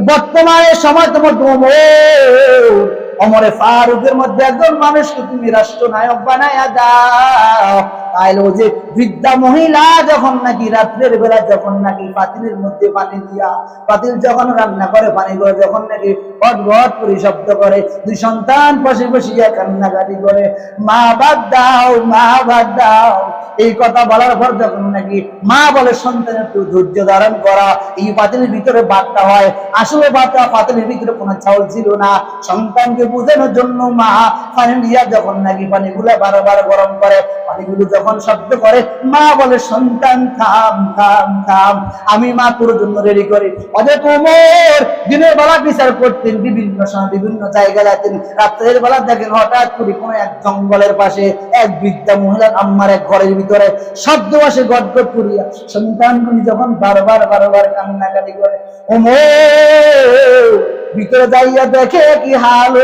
বর্তমানে সময় তোমার ওমরে ফারুকের মধ্যে একজন মানুষকে তুমি রাষ্ট্রনায়ক বানায়া দাও। তাইলে ওই যে বৃদ্ধা মহিলা যখন নাকি রাত্রের বেলা যখন নাকি পাতিলের মধ্যে পানি দিয়া, পাতিল যখন রান্না করে পানি করে যখন নাকি ঘট করে শব্দ করে, দুই সন্তান পাশে বসিয়া কান্নাকাটি করে, মা বাদ দাও, মা বাদ দাও। এই কথা বলার পর যখন নাকি মা বলে সন্তানের একটু ধৈর্য ধারণ করা, এই পাতিলের ভিতরে ভাতটা হয়। আসলে ভাতটা পাতিলের ভিতরে কোনো চাউল ছিল না। সন্তানকে বোঝানোর জন্য মা পানি দিয়া যখন নাকি পানিগুলো বারবার গরম করে, পানিগুলো যখন শব্দ করে, মা বলে সন্তান থাম থাম থাম, আমি মা তোর জন্য রেডি করি। অনেক ওমর দিনের বেলা বিচার করতেন, বিভিন্ন সময় বিভিন্ন জায়গায় যেতেন, রাত্রের বেলা দেখেন হঠাৎ করে কোনো এক জঙ্গলের পাশে এক বৃদ্ধা মহিলার আম্মার এক ঘরের ভিতরে শব্দ আসে গটগট করিয়া, সন্তানগুলি যখন বারবার বারবার কান্নাকাটি করে, ওমর ভিতরে যাইয়া দেখে কি হাল,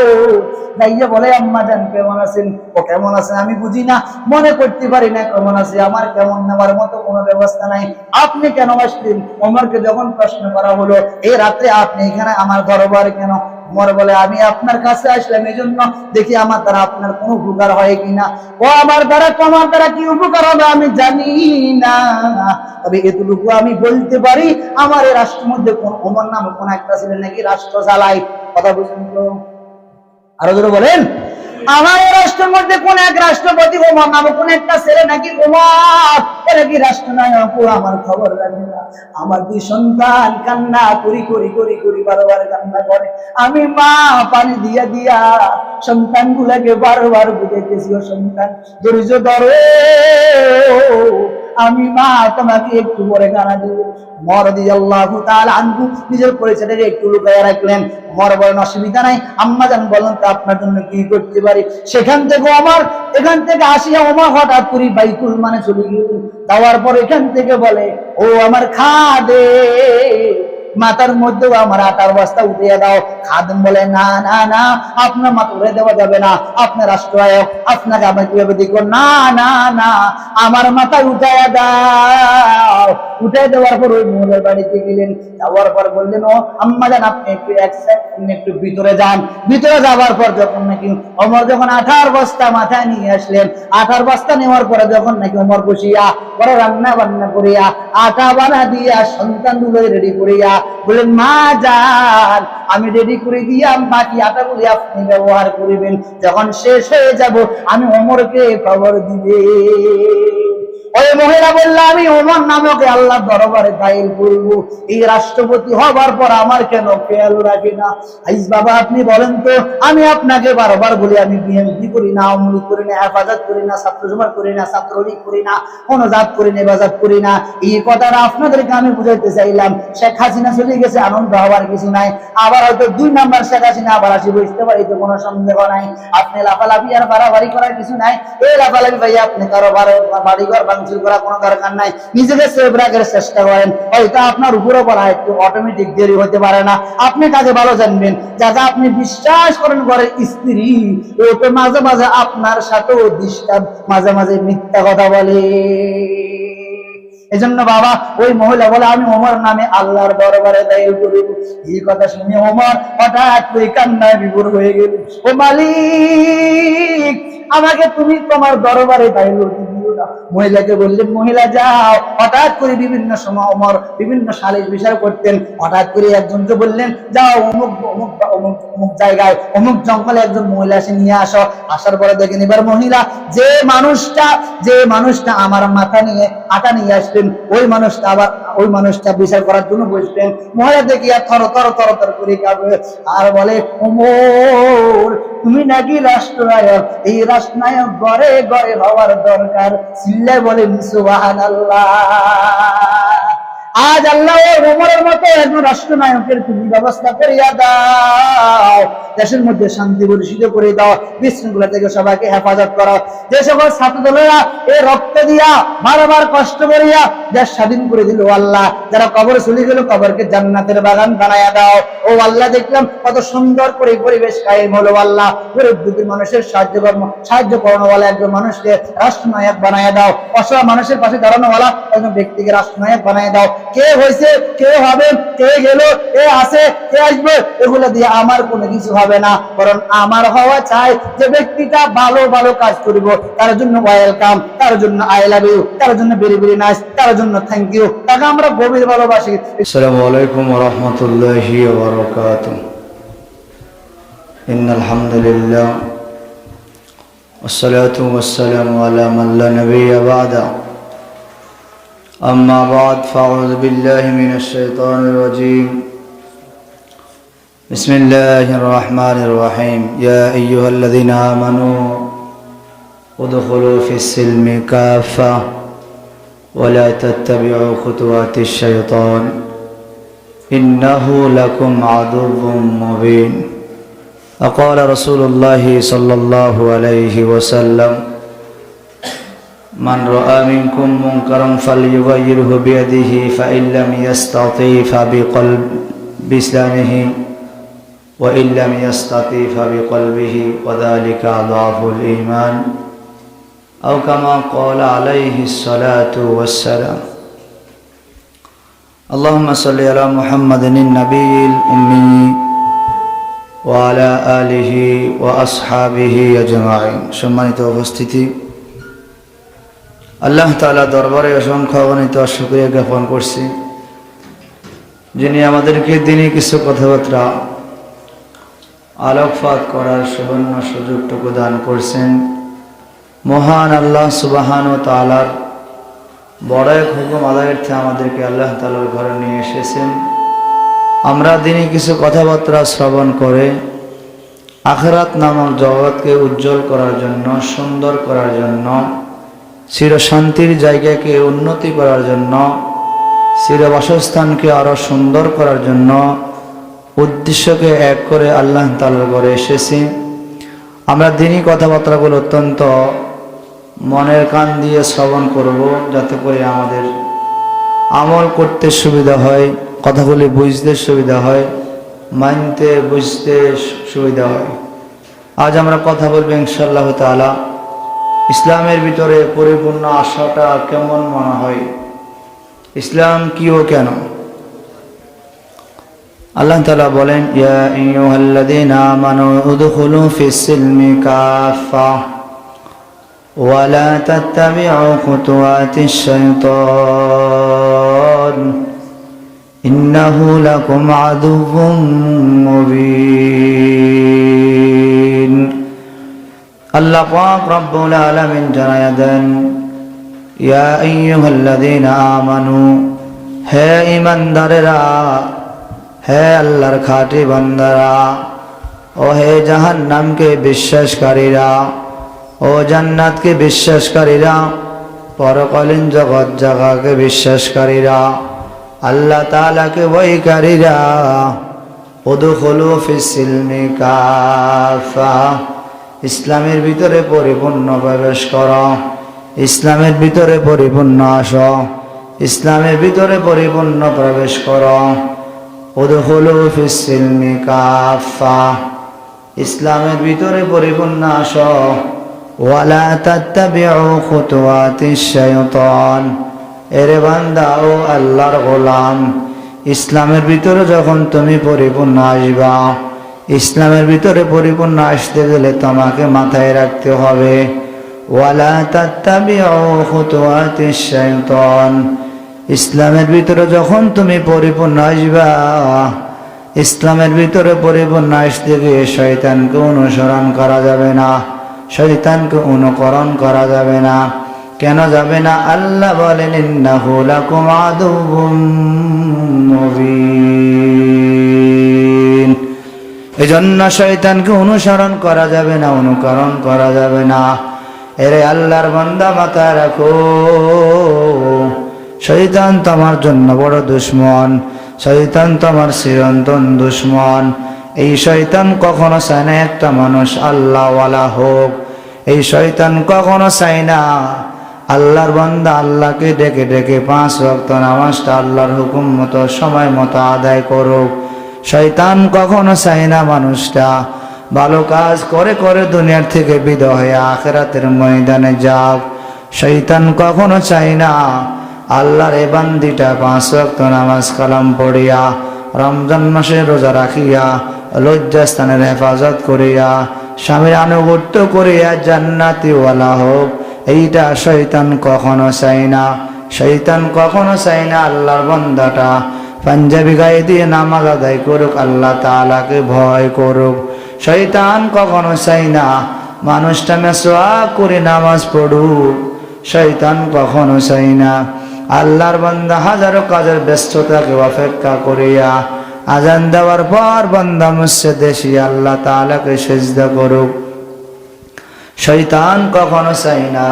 যাইয়া বলে আম্মা জান কেমন আছেন? ও কেমন আছেন আমি বুঝি না, মনে করতে পারি না কেমন আছে, আমার কেমন নেওয়ার মতো কোনো ব্যবস্থা নাই, আপনি কেন আসলেন? ওমরকে যখন প্রশ্ন করা হলো, এই রাত্রে আপনি এখানে আমার দরবারে কেন? ওমর বলে, আমি আপনার কাছে আসলাম এই জন্য দেখি আমার দ্বারা আপনার কোনো উপকার হয় কিনা। ও আমার দ্বারা তোমার দ্বারা কি উপকার হবে আমি জানি না, তবে এতটুকু আমি বলতে পারি, আমার এই রাষ্ট্রের মধ্যে কোন ওমর নামে কোন একটা ছিলেন নাকি রাষ্ট্র চালায়। কথা বুঝলেন তো? আরো জোরে বলেন। আমার রাষ্ট্রের মধ্যে কোন এক রাষ্ট্রপতি ওমর নামে কোন একটা ছেলে নাকি ওমর নাকি রাষ্ট্রনায়ক, আমার খবর রাখে না। আমার দুই সন্তান কান্না করি করি করি করি বারবার কান্না করে, আমি মা পানি দিয়া দিয়া সন্তান গুলাকে বারবার বুঝাইতেছি, ও সন্তান ধৈর্য ধরো, আমি মা তোমাকে একটু পরে গানা দিব। ওমর রাদিয়াল্লাহু তাআলা আনহু নিজের পরিচয়টাকে একটু লুকাইয়া রাখলেন। ওমর বলেন, অসুবিধা নাই আম্মা জান, বলেন তো আপনার জন্য কি করতে পারি। সেখান থেকে ওমর এখান থেকে আসিয়া ওমর হঠাৎ করে বাইতুল মানে চলে গেল। যাওয়ার পর এখান থেকে বলে, ও আমার খাদে, মাথার মধ্যেও আমার আটার বস্তা উঠিয়ে দাও। খাদেম বলে, না না না, আপনার মাথা উঠে দেওয়া যাবে না, আপনার রাষ্ট্রনায়ক, আপনাকে আমরা কিভাবে দেখবো? না না না, আমার মাথা উঠাইয়া দাও। উঠে দেওয়ার পর ওই মহিলার বাড়িতে গেলেন। যাওয়ার পর বললেন, ও আম্মা জান আপনি একটু ভিতরে যান। ভিতরে যাওয়ার পর যখন নাকি ওমর যখন আঠার বস্তা মাথায় নিয়ে আসলেন, আঠার বস্তা নেওয়ার পরে যখন নাকি ওমর বসিয়া পরে রান্না বান্না করিয়া আটা বানা দিয়া সন্তানগুলো রেডি করিয়া বলেন, মা যান আমি রেডি করে দিয়া বাকি আটাগুলি আপনি ব্যবহার করিবেন, যখন শেষ হয়ে যাব আমি ওমরকে খবর দিবে। ওই মহিলা বলল, আমি ওমর নামকে আল্লাহ দরবারে দায়ের করব, এই রাষ্ট্রপতি হবার পর আমার কেন খেয়াল রাখে না? আইস বাবা আপনি বলেন তো, আমি আপনাকে বারবার বলি আমি বিএনপি করি না, আওয়ামী লীগ করি না, হেফাজত করি না, ছাত্র সমাজ করি না, ছাত্রলীগ করি না, কোন জাত করি না, হেফাজত করি না। এই কথাটা আপনাদেরকে আমি বুঝাইতে চাইলাম। শেখ হাসিনা চলে গেছে, আনন্দ হওয়ার কিছু নাই, আবার হয়তো 2 নাম্বার শেখ হাসিনা আবার আসি বুঝতে পারি, তো কোনো সন্দেহ নাই। আপনি লাফালাফি আর বাড়াবাড়ি করার কিছু নাই। এই লাফালাফি ভাই আপনি কারো বাড়িঘর ভাঙচুর করা কোনো দরকার নাই, নিজেকে সেভ রাখার চেষ্টা করেন, হয়তো আপনার উপরে বলা একটু অটোমেটিক দেরি হতে পারে না। আপনি কাজে ভালো জানবেন, যাকে আপনি বিশ্বাস করেন ঘরের স্ত্রী, ও তো মাঝে মাঝে আপনার সাথেও ডিস্টার্ব, মাঝে মাঝে মিথ্যা কথা বলে। এজন্য বাবা ওই মহিলা বলে, আমি ওমর নামে আল্লাহর দরবারে দায়ের করিব। এই কথা শুনে ওমর হঠাৎ করে কান্নায় বিভোর হয়ে গেল, ও মালিক আমাকে তুমি তোমার দরবারে দায়ের দিও না। মহিলাকে বললেন, মহিলা যাও। হঠাৎ করে বিভিন্ন সময় ওমর বিভিন্ন সালিশ বিচার করতেন, হঠাৎ করে একজনকে বললেন, যাও অমুক অমুক অমুক অমুক জায়গায় অমুক জঙ্গলে একজন মহিলা এসে নিয়ে আসো। আসার পরে দেখেন এবার মহিলা যে মানুষটা আমার মাথা নিয়ে আটা নিয়ে আসলেন, ওই মানুষটা বিচার করার জন্য বসলেন। মহিলা দেখিয়া থর থর থর থর করে কাঁপে আর বলে, ওমর তুমি নাকি রাষ্ট্রনায়ক, এই রাষ্ট্রনায়ক ঘরে ঘরে হওয়ার দরকার। চিল্লায় বলেন সুবহানাল্লাহ। আজ আল্লাহ ওমরের মতো একজন রাষ্ট্রনায়কের তুমি ব্যবস্থা করিয়া দাও, দেশের মধ্যে শান্তি পরিষিত করে দাও, বিশৃঙ্খলা থেকে সবাইকে হেফাজত করো। যে সকল ছাত্র দলেরা এই রক্ত দিয়া বারবার কষ্ট করিয়া দেশ স্বাধীন করে দিল আল্লাহ, যারা কবর চলে গেল কবরকে জান্নাতের বাগান বানাইয়া দাও। ও আল্লাহ দেখলাম কত সুন্দর করে পরিবেশ কায়েম হলো আল্লাহ, গরিব দুঃখী মানুষের সাহায্য করানোওয়ালা একজন মানুষকে রাষ্ট্রনায়ক বানাইয়া দাও, অসহায় মানুষের পাশে দাঁড়ানোওয়ালা একজন ব্যক্তিকে রাষ্ট্রনায়ক বানাইয়া দাও। কে হয়েছে, কে হবে, কে গেল, কে আসে, কে আসবে, এগুলো দিয়ে আমার কোনো কিছু হবে না। বরং আমার হওয়া চাই যে ব্যক্তিটা ভালো ভালো কাজ করব, তার জন্য ওয়েলকাম, তার জন্য আই লাভ ইউ, তার জন্য ভেরি ভেরি নাইস, তার জন্য থ্যাংক ইউ, তাকে আমরা গভীর ভালোবাসি। আসসালামু আলাইকুম ওয়া রাহমাতুল্লাহি ওয়া বারাকাতুহু। ইন্নাল হামদুলিল্লাহ ওয়াসসালাতু ওয়াসসালামু আলা মান লা নাবিয়্যা বা'দা। আম্মা বা'দ, ফাআউযু বিল্লাহি মিনাশ শাইতানির রাজীম। বিসমিল্লাহির রাহমানির রাহিম। ইয়া আইয়ুহাল্লাযীনা আমানু উদখুলু ফিস-সিলমি কাফা ওয়া লা তাত্তাবি'উ খুতুওয়াতিশ শাইতান ইন্নাহু লাকুম আদুউম মুবিন। وقال رسول الله صلى الله عليه وسلم من رأى منكم منكرا فليغيره بيده فإن لم يستطع فبلسانه وإن لم يستطع فبقلبه وذلك أضعف الإيمان أو كما قال عليه الصلاة والسلام. اللهم صل على محمد النبي الأمي وعلى آله وأصحابه أجمعين. সম্মানিত উপস্থিতি, আল্লাহ তাআলা দরবারে অসংখ্য অগণিত শুকরিয়া জ্ঞাপন করছি, যিনি আমাদেরকে দিনই কিছু কথাবার্তা আলোকপাত করার সুবর্ণ সুযোগটুকু দান করছেন। মহান আল্লাহ সুবহানাহু ওয়া তাআলার বড় এক হুকুম আদায়ার্থে আমাদেরকে আল্লাহ তাআলার ঘরে নিয়ে এসেছেন। আমরা দিনই কিছু কথাবার্তা শ্রবণ করে আখিরাত নামক জগৎকে উজ্জ্বল করার জন্য, সুন্দর করার জন্য, চিরশান্তির জায়গাকে উন্নতি করার জন্য, চিরবাসস্থানকে আরো সুন্দর করার জন্য উদ্দেশ্যকে এক করে আল্লাহ তাআলার ঘরে এসেছি। আমরা দিনই কথাবার্তাগুলো অত্যন্ত মনের কান দিয়ে শ্রবণ করব, যাতে করে আমাদের আমল করতে সুবিধা হয়, কথাগুলি বুঝতে সুবিধা হয়, মানতে বুঝতে সুবিধা হয়। আজ আমরা কথা বলবো ইনশাআল্লাহ তাআলা ইসলামের ভিতরে পরিপূর্ণ আশাটা কেমন মনে হয়, ইসলাম কি ও কেন। আল্লাহ তাআলা বলেন, ইয়া আইয়ুহাল্লাযীনা আমানু উদখুলু ফিস-সিলমি কাফা ওয়া লা তাত্তাবি'উ খুতুওয়াতিশ শাইতান ইন্নাহু লাকুম আদুউম মুবিন। আল্লাহ পাক রব্বুল আলামিন জানায়া দেন, ইয়া আইয়ুহাল্লাযীনা আমানু, হে ঈমানদারেরা, হে আল্লাহর খাঁটি বান্দারা, ও হে জাহান্নামকে বিশ্বাসকারীরা, ও জান্নাতকে বিশ্বাসকারীরা, পরকালীন জগৎ জাগাকে বিশ্বাসকারীরা, আল্লাহ তাআলাকে ভয়কারীরা, উদখুলু ফিস-সিলমি কাফা, ইসলামের ভিতরে পরিপূর্ণ প্রবেশ করো, ইসলামের ভিতরে পরিপূর্ণ আসো, ইসলামের ভিতরে পরিপূর্ণ প্রবেশ করো। উদখুলু ফিস-সিলমি কাফা, ইসলামের ভিতরে পরিপূর্ণ আসো। ওয়া লা তাত্তাবি'উ খুতুওয়াতিশ শাইতান, এরে বান্দা ও আল্লাহর গোলাম, ইসলামের ভিতরে যখন তুমি পরিপূর্ণ আসবা, ইসলামের ভিতরে পরিপূর্ণ আসতে গেলে তোমাকে মাথায় রাখতে হবে, ওয়া লা তাত্তাবি'উ খুতুওয়াতিশ শাইতান, ইসলামের ভিতরে যখন তুমি পরিপূর্ণ আসবা, ইসলামের ভিতরে পরিপূর্ণ আসতে গিয়ে শয়তানকে অনুসরণ করা যাবে না, শয়তানকে অনুকরণ করা যাবে না। কেন যাবে না? আল্লাহ বলেন, ইন্নাহু লাকুম আদুউম মুবিন। এজন্য শয়তানকে অনুসরণ করা যাবে না, অনুকরণ করা যাবে না। এরে আল্লাহর বান্দা, মাথায় রাখো, শয়তান তোমার জন্য বড় দুশমন, শয়তান তোমার চিরন্তন দুশমন। এই শয়তান কখনো চায় না একটা মানুষ আল্লাহওয়ালা হোক, এই শয়তান কখনো চায় না আল্লাহর বান্দা আল্লাহকে ডেকে ডেকে 5 ওয়াক্ত নামাজটা আল্লাহর হুকুম মতো সময় মতো আদায় করুক। শয়তান কখনো চায় না মানুষটা ভালো কাজ করে করে দুনিয়ার থেকে বিদায় হয়ে আখিরাতের ময়দানে যাক। শয়তান কখনো চায় না আল্লাহর এ বান্দিটা 5 ওয়াক্ত নামাজ কালাম পড়িয়া রমজান মাসে রোজা রাখিয়া লজ্জাস্থানের হেফাজত করিয়া স্বামীর আনুগত্য করিয়া জান্নাতি ওয়ালা হোক, এইটা শয়তান কখনো চাই না। শয়তান কখনো চাই না আল্লাহর বান্দাটা পাঞ্জাবি গায়ে দিয়ে নামাজ আদায় করুক, আল্লাহ তাআলাকে ভয় করুক। শয়তান কখনো চাই না মানুষটা মেসওয়াক করে নামাজ পড়ুক। শয়তান কখনো চাই না আল্লাহর বান্দা হাজারো কাজের ব্যস্ততাকে অপেক্ষা করিয়া আজান দেওয়ার পর বান্দা মসজিদে এসে আল্লাহ তাআলাকে সিজদা করুক। শয়তান কখনো চাই না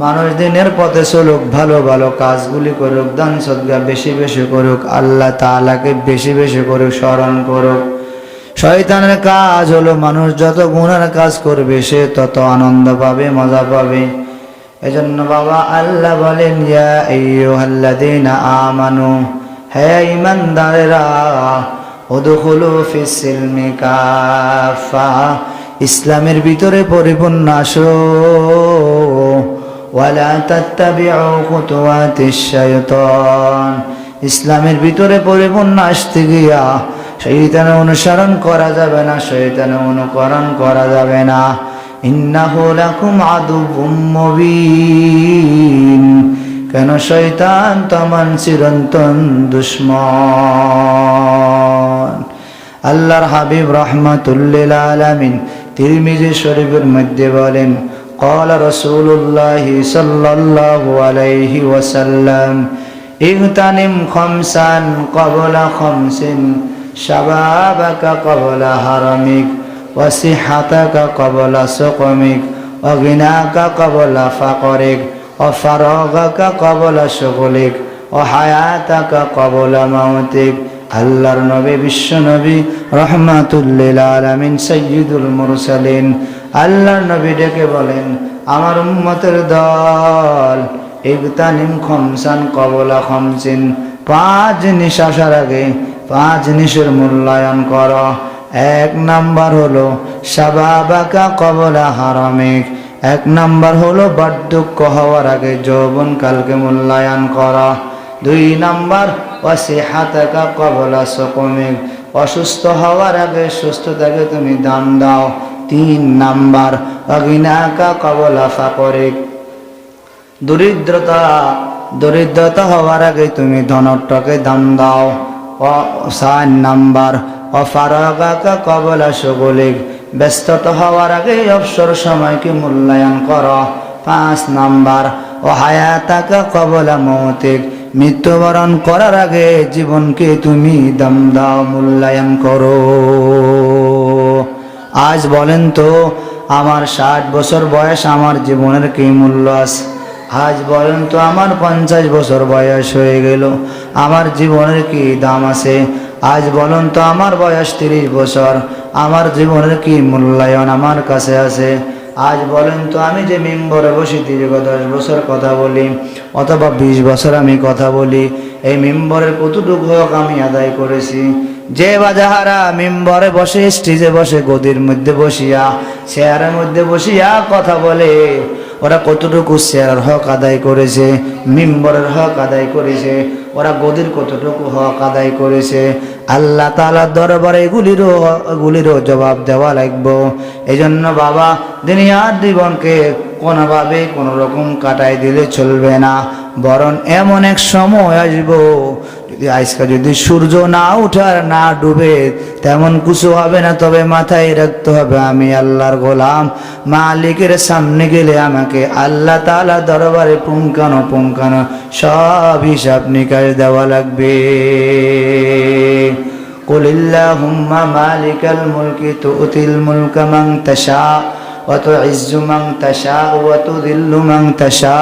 মানুষ দিনের পথে চলুক, ভালো ভালো কাজগুলি করুক, দান সদকা বেশি বেশি করুক, আল্লাহ তাআলাকে বেশি বেশি করুক, স্মরণ করুক। শয়তানের কাজ হলো মানুষ যত গুনার কাজ করবে সে তত আনন্দ পাবে, মজা পাবে। এজন্য বাবা আল্লাহ বলেন, ইয়া আইয়ুহাল্লাযীনা আমানু, হে ঈমানদারেরা, উদখুলু ফিস সিলমি কাফা, ইসলামের ভিতরে পরিপূর্ণ আসো। ওয়ালা তাত্তাবিউ খুতুওয়াতিশ শাইতান, ইসলামের ভিতরে পরিপূর্ণ আসতে গিয়া শয়তানের অনুসরণ করা যাবে না, শয়তানের অনুকরণ করা যাবে না। ইন্নাহু লাকুম আদুউম মুবিন, কেন শয়তান তোমার চিরন্তন দুশমন। আল্লাহর হাবিব রাহমাতুল লিল আলামিন তিরমিজি শরীফের মধ্যে বলেন, قال رسول الله صلى الله عليه وسلم اغتنم خمسا قبل خمس شبابك قبل هرمك وصحتك قبل سقمك وغناك قبل فقرك وفراغك قبل شغلك وحياتك قبل موتك। আল্লাহর নবী, বিশ্ব নবী রাহমাতুল লিল আলামিন সাইয়্যিদুল মুরসালিন, আল্লাহর নবী ডেকে বলেন, আমার উম্মতের দল, ইগতানিম খামসান ক্বাবলা খামসিন, 5 জিনিস আসার আগে 5 জিনিসের মূল্যায়ন করো। 1 নাম্বার হলো শাবাবাকা ক্বাবলা হারামিক, 1 নাম্বার হলো বার্ধক্য হওয়ার আগে যৌবন কালকে মূল্যায়ন করো। 2 নাম্বার ওয়াসিহাতাকা ক্বাবলা সুকুমিক, অসুস্থ হওয়ার আগে সুস্থতাকে তুমি দাম দাও। 3 নাম্বার অগিনাকা ক্বাবলা ফাকরিক, দরিদ্রতা হওয়ার আগে তুমি ধনটাকে দাম দাও। 4 নাম্বার অফারাগাকা ক্বাবলা শুগুলিক, ব্যস্ততা হওয়ার আগে অবসর সময়কে মূল্যায়ন করো। 5 নাম্বার ও হায়াতাকা ক্বাবলা মৌতিক, মৃত্যুবরণ করার আগে জীবনকে তুমি দাম দাও, মূল্যায়ন করো। আজ বলেন তো, আমার 60 বছর বয়স, আমার জীবনের কি মূল্য আছে? আজ বলেন তো, আমার 50 বছর বয়স হয়ে গেল, আমার জীবনের কি দাম আছে? আজ বলেন তো, আমার বয়স 30 বছর, আমার জীবনের কি মূল্যায়ন আমার কাছে আছে? আজ বলেন তো, আমি যে মেম্বরে বসে দীর্ঘ 10 বছর কথা বলি অথবা 20 বছর আমি কথা বলি, এই মেম্বরের কতটুকু হক আমি আদায় করেছি? যে বাজাহারা মেম্বরে বসে, স্টেজে বসে, গদির মধ্যে বসিয়া, চেয়ারের মধ্যে বসিয়া কথা বলে, ওরা কতটুকু চেয়ারের হক আদায় করেছে, মেম্বরের হক আদায় করেছে, ওরা গদির কতটুকু হক আদায় করেছে? আল্লাহ তাআলার দরবারে এগুলিরও জবাব দেওয়া লাগবে। এই জন্য বাবা, দুনিয়ার জীবনকে কোনোভাবে কোনো রকম কাটাই দিলে চলবে না, বরং এমন এক সময় আসবো, আজকে যদি সূর্য না উঠার না ডুবে তেমন কিছু হবে না, তবে মাথায় রাখতে হবে আমি আল্লাহর গোলাম, মালিকের সামনে গেলে আমাকে আল্লাহ তাআলা দরবারে পুঙ্খানো সব হিসাব নিকাশ দেওয়া লাগবে। কুলিল্লাহুম্মা মালিকাল মুলকি তুতিল মুলকা মান তাশা ওয়া তুইজ্জু মান তাশা ওয়া তুযিল্লু মান তাশা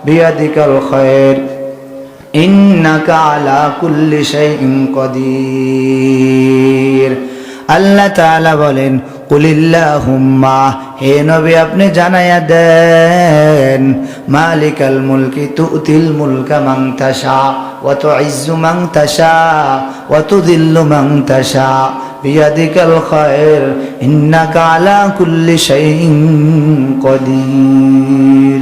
বিয়াদিকাল খায়র ইন্নাকা আলা কুল্লি শাইইন কাদির। আল্লাহ তাআলা বলেন, কুলিল্লাহুম্মা, হে নবী আপনি জানায়া দেন, মালিকাল মুলকি তুতিল মুলকা মান তাশা ওয়া তুইজ্জু মান তাশা ওয়া তুযিল্লু মান তাশা বিয়াদিকাল খায়র ইন্নাকা আলা কুল্লি শাইইন কাদির।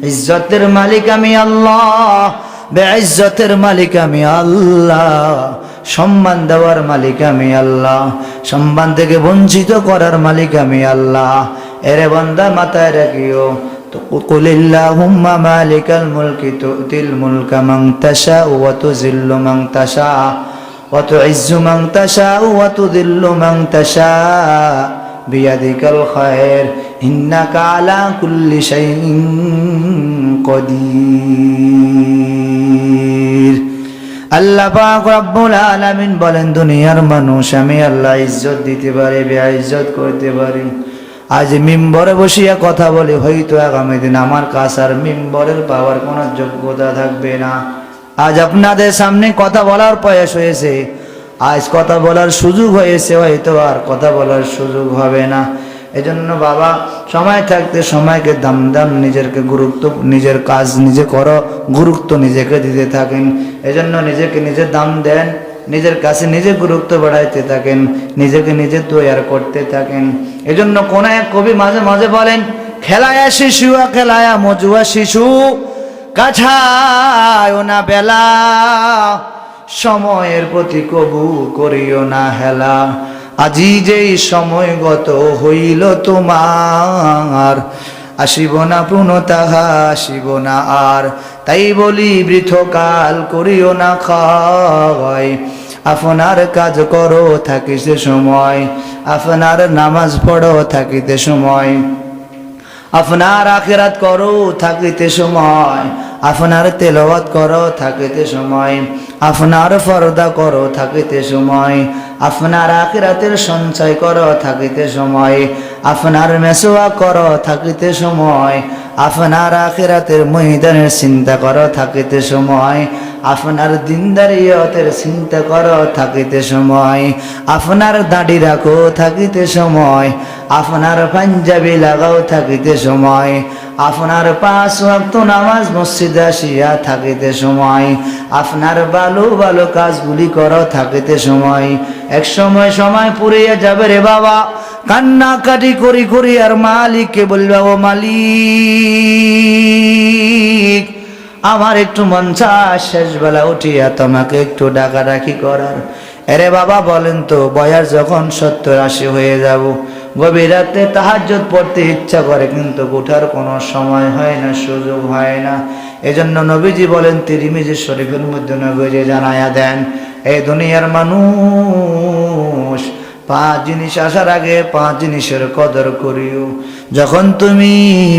ইজ্জতের মালিক আমি আল্লাহ, বেইজ্জতের মালিক আমি আল্লাহ, সম্মান দেওয়ার মালিক আমি আল্লাহ, সম্মান থেকে বঞ্চিত করার মালিক আমি আল্লাহ। এরে বান্দা মাথায় রাখিও, কুলিল্লাহুম্মা মালিকাল মুলকি তুতিল মুলকা মান তাশাউ ওয়া তুযিল্লু মান তাশাউ ওয়া তুইজ্জু মান তাশাউ ওয়া তুযিল্লু মান তাশাউ বিয়াদিকাল খায়র ইন্নাকা আলা কুল্লি শাইইন কদির। আল্লাহ পাক রব্বুল আলামিন বলেন, দুনিয়ার মানুষ আমি আল্লাহ ইজ্জত দিতে পারি, বেইজ্জত করতে পারি। আজ মিম্বরে বসিয়া কথা বলে, হয়তো আগামী দিন আমার কাছে আর মিম্বরের পাওয়ার কোনো যোগ্যতা থাকবে না। আজ আপনাদের সামনে কথা বলার বয়স হয়েছে, আজ কথা বলার সুযোগ হয়েছে, হয়তো আর কথা বলার সুযোগ হবে না। এজন্য বাবা, সময় থাকতে সময়কে দাম দাম, নিজেকে গুরুত্ব, নিজের কাজ নিজে করো, গুরুত্ব নিজেকে দিতে থাকেন। এজন্য নিজেকে নিজে দাম দেন, নিজের কাছে নিজে গুরুত্ব বাড়াইতে থাকেন, নিজেকে নিজে তৈরি করতে থাকেন। এজন্য কোন এক কবি মাঝে মাঝে বলেন, খেলায়া শিশু খেলায়া মজুয়া শিশু, কাছায় না বেলা, সময়ের প্রতি কবু করিও না হেলা। আজি যেই সময় গত হইল তোমার, আসিব না পুনঃ তাহা আসিব না আর। তাই বলি বৃথকাল করিও না ক্ষয়, আপনার কাজ করো থাকিতে সময়, আপনার নামাজ পড়ো থাকিতে সময়, আপনার আখিরাত করো থাকিতে সময়, আপনার তেলাওয়াত করো থাকিতে সময়, আপনার পর্দা করো থাকিতে সময়, আপনার আখিরাতের সঞ্চয় করো থাকিতে সময়, আপনার মেসোয়া করো থাকিতে সময়, আপনার আখিরাতের ময়দানের চিন্তা করো থাকিতে সময়, আপনার দিনদারিয়তের চিন্তা করো থাকিতে সময়, আপনার দাড়ি রাখো থাকিতে সময়, আপনার পাঞ্জাবি লাগাও থাকিতে সময়, আপনার 5 ওয়াক্ত নামাজ মসজিদে আসিয়া থাকিতে সময়, আপনার ভালো ভালো কাজগুলি করো থাকিতে সময়। এক সময় সময় পুড়িয়ে যাবে রে বাবা, কান্নাকাটি করি করি আর মালিককে বলবে, ও মালিক, আমার একটু মন চায় শেষ বেলা উঠিয়া তোমাকে একটু ডাকাডাকি করার। এরে বাবা বলেন তো, বয়স যখন 70-80 হয়ে যাব, গভীর রাতে তাহাজ্জুদ পড়তে ইচ্ছা করে, কিন্তু উঠার কোনো সময় হয় না, সুযোগ হয় না। এজন্য নবীজি বলেন, তিরমিজি শরীফের মধ্যে নবীজি জানায়া দেন, এই দুনিয়ার মানুষ 5 জিনিস আসার আগে 5 জিনিসের কদর করিও। যখন তুমি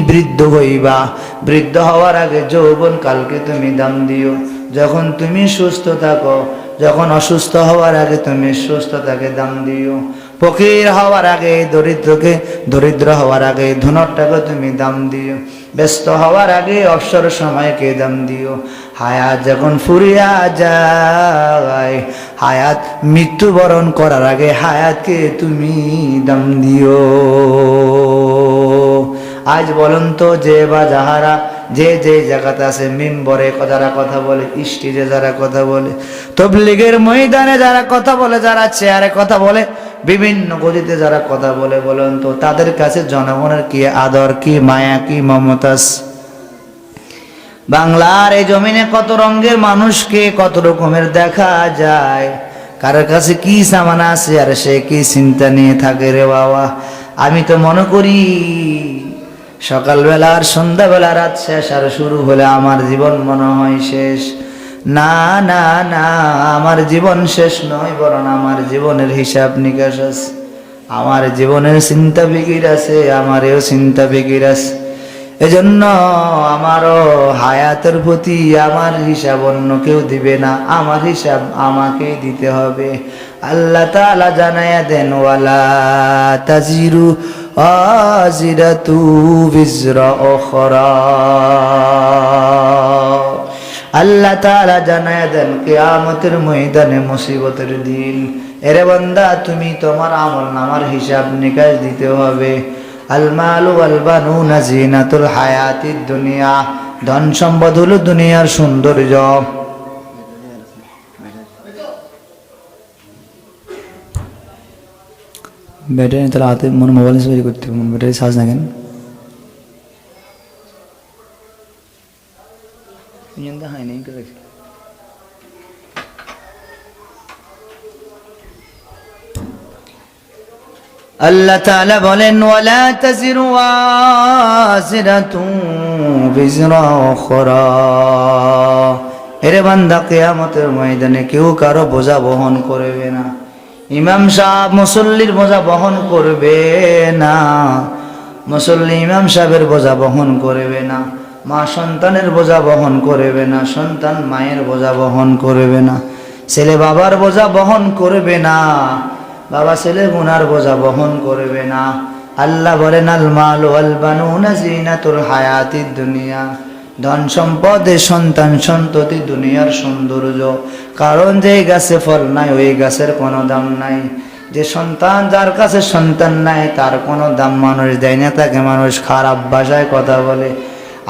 বৃদ্ধ হইবা, বৃদ্ধ হওয়ার আগে যৌবন কালকে তুমি দাম দিও। যখন তুমি সুস্থ থাকো, যখন অসুস্থ হওয়ার আগে তুমি সুস্থতাকে দাম দিও। ফকির হওয়ার আগে দরিদ্রকে, দরিদ্র হওয়ার আগে ধনটাকে তুমি দাম দিও। ব্যস্ত হওয়ার আগে অবসর সময়কে দাম দিও। হায়াত যখন ফুরিয়া যায়, হায়াত মৃত্যুবরণ করার আগে হায়াতকে তুমি দাম দিও। আজ বলুন তো, যে বা যাহারা যে যে জায়গাতে আছে, মিম্বরে যারা কথা বলে, স্টেজে যারা কথা বলে, তাবলীগের ময়দানে যারা কথা বলে, যারা চেয়ারে কথা বলে, বিভিন্ন গদিতে যারা কথা বলে, বলুন তো তাদের কাছে জনগণের কি আদর, কি মায়া, কি মমতাজ। বাংলার এই জমিনে কত রঙের মানুষকে কত রকমের দেখা যায়, কারোর কাছে কি সামানা আছে আর সে কি চিন্তা নিয়ে থাকে রে বাবা। আমি তো মনে করি সকালবেলা আর সন্ধ্যাবেলা রাত শেষ আর শুরু হলে আমার জীবন মনে হয় শেষ। না না না, আমার জীবন শেষ নয়, বরং আমার জীবনের হিসাব নিকাশ আছে, আমার জীবনের চিন্তা ফিকির আছে, আমারও চিন্তা ফিকির আছে। এজন্য আমারও হায়াতের প্রতি আমার হিসাব অন্য কেউ দিবে না, আমার হিসাব আমাকেই দিতে হবে। আল্লাহ তাআলা জানায়া দেন, ওয়ালা তাজিরু আজিরাতু বিজরা উখরা। আল্লাহ তাআলা জানায়া দেন, কিয়ামতের ময়দানে, মুসিবতের দিন, এরে বান্দা তুমি তোমার আমল নামার হিসাব নিকাশ দিতে হবে। আল মালু ওয়াল বানুনা জিনাতুল হায়াতিদ দুনিয়া, ধন সম্পদ হলো দুনিয়ার সৌন্দর্য। ব্যাটারি তাহলে হাতে মনে মোবাইল চুরি করতে হবে, ব্যাটারি চার্জ না কেন হয় নাই। আল্লাহ তাআলা বলেন ওয়ালা তাজিরু ওয়াজিরাতুন বিজরা উখরা, এরে বান্দা কিয়ামতের ময়দানে কেউ কারো বোঝা বহন করবে না। ইমাম সাহেব মুসল্লির বোঝা বহন করবে না, মুসল্লি ইমাম সাহেবের বোঝা বহন করবে না, মা সন্তানের বোঝা বহন করবে না, সন্তান মায়ের বোঝা বহন করবে না, ছেলে বাবার বোঝা বহন করবে না, বাবা ছেলে গুনার বোঝা বহন করবে না। আল্লাহ বলেন আল মাল ওয়াল বানুনা জিনাতুল হায়াতিদ দুনিয়া, ধন সম্পদে সন্তান সন্ততি দুনিয়ার সৌন্দর্য। কারণ যে গাছে ফল নাই ওই গাছের কোনো দাম নাই, যে সন্তান যার কাছে সন্তান নাই তার কোনো দাম মানুষ দেয় না, তাকে মানুষ খারাপ ভাষায় কথা বলে।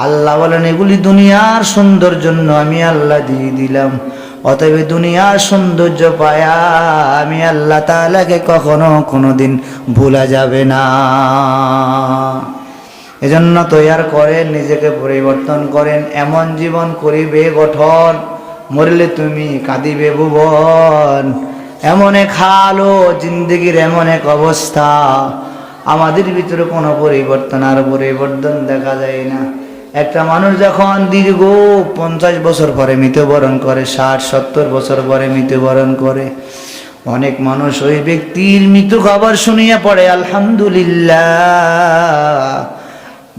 আল্লাহ বলেন এগুলি দুনিয়ার সৌন্দর্যের জন্য আমি আল্লাহ দিয়ে দিলাম, অতএব দুনিয়ার সৌন্দর্য পায়া আমি আল্লাহ তাআলাকে কখনো কোনোদিন ভুলা যাবে না। এজন্য তৈয়ার করেন, নিজেকে পরিবর্তন করেন, এমন জীবন করিবে গঠন, মরলে তুমি কাঁদিবে ভুবন। এমন এক হালো জিন্দগির, এমন এক অবস্থা, আমাদের ভিতরে কোনো পরিবর্তন আর পরিবর্তন দেখা যায় না। একটা মানুষ যখন দীর্ঘ 50 বছর পরে মৃত্যুবরণ করে, 60-70 বছর পরে মৃত্যুবরণ করে, অনেক মানুষ ওই ব্যক্তির মৃত্যু খবর শুনিয়া পড়ে আলহামদুলিল্লাহ।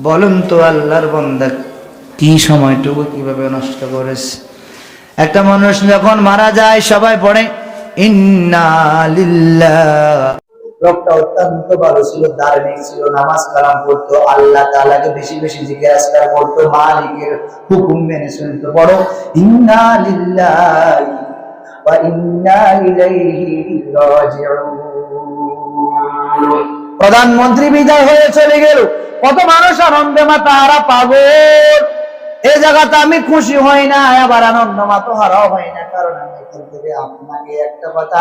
বলুন তো আল্লাহর বান্দা কি সময়টুকু কিভাবে নষ্ট করেছে। একটা মানুষ যখন মারা যায় সবাই পড়ে ইন্না লিল্লাহ। লোকটা অত্যন্ত ভালো ছিল, ধার্মিক ছিল, নামাজ কালাম পড়তো, আল্লাহ তাআলাকে বেশি বেশি জিজ্ঞাসা করতো, মালিকের হুকুম মেনে চলতো। বড় ইন্না লিল্লাহি ওয়া ইন্না ইলাইহি রাজিউন। প্রধানমন্ত্রী বিদায় হয়ে চলে গেল, কত মানুষ আনন্দে মাতাহারা পাগল। এই জায়গাতে আমি খুশি হই না, আবার আনন্দ মাতাহারা হয় না। কারণ আমি এখান থেকে আপনাকে একটা কথা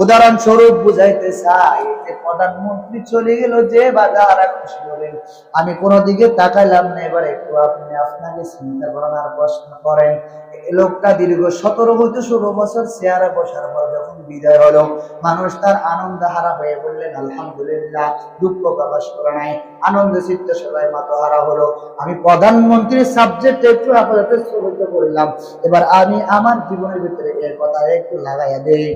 উদাহরণস্বরূপ বুঝাইতে চাই যে প্রধানমন্ত্রী চলে গেল, যে বাজার খুশি হলেন, আমি কোনো দিকে তাকাইলাম না। এবার একটু আপনি আপনাকে চিন্তা করেন আর প্রশ্ন করেন, এই লোকটা দীর্ঘ 17 হইতে 16 বছর চেয়ারে বসার পর যখন বিদায় হলো, মানুষ তার আনন্দ হারা হয়ে বললেন আলহামদুলিল্লাহ, দুঃখ প্রকাশ করে নাই, আনন্দ চিত্তে সবাই মাতাহারা হলো। আমি প্রধানমন্ত্রীর সাবজেক্ট একটু আপাতত স্থগিত করলাম, এবার আমি আমার জীবনের ভিতরে এর কথা একটু লাগাইয়া দেই।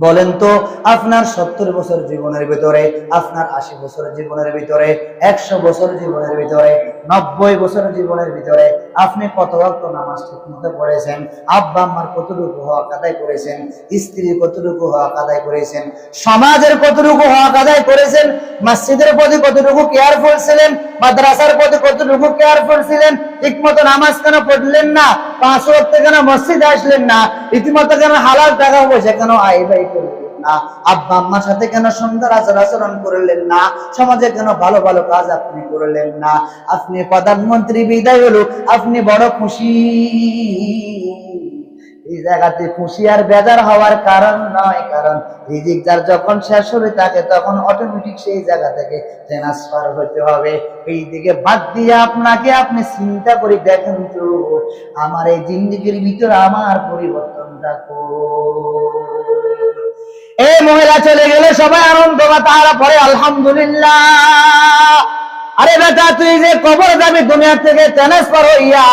বলেন তো আপনার 70 বছর জীবনের ভিতরে, আপনার 80 বছর জীবনের ভিতরে, 100 বছর জীবনের ভিতরে, 90 বছর জীবনের ভিতরে আপনি কত ওয়াক্ত নামাজ ঠিকমতো পড়েছেন? আব্বা আম্মার কতটুকু হক আদায় করেছেন? স্ত্রীর কতটুকু হক আদায় করেছেন? সমাজের কতটুকু হক আদায় করেছেন? মসজিদের প্রতি কতটুকু কেয়ারফুল ছিলেন? মাদ্রাসার প্রতি কতটুকু কেয়ারফুল ছিলেন? ঠিকমতো নামাজ কেন পড়লেন না? 5 ওয়াক্ত কেন মসজিদে আসলেন না? রীতিমতো কেন হালাল টাকা পয়সা কেন আয় ব্যয় করলেন না? আব্বা আম্মার সাথে কেন সুন্দর আচরণ করলেন না? সমাজে কেন ভালো ভালো কাজ আপনি করলেন না? আপনি প্রধানমন্ত্রী বিদায় হলো, আপনি বড় খুশি। এই জায়গাতে খুশি আর বেজার হওয়ার কারণ নয়, কারণ রিজিক যার যখন শেষ হবে তাকে তখন অটোমেটিক সেই জায়গা থেকে ট্রান্সফার হতে হবে। এই দিকে বাদ দিয়ে আপনাকে আপনি চিন্তা করে দেখেন তো, আমার এই জিন্দেগির ভিতরে আমার পরিবর্তনটা এই মহিলা চলে গেলে সবাই আনন্দ তারা পরে আলহামদুলিল্লাহ। আরে বেটা, তুই যে কবর যাবি দুনিয়া থেকে ট্রান্সফার হইয়া,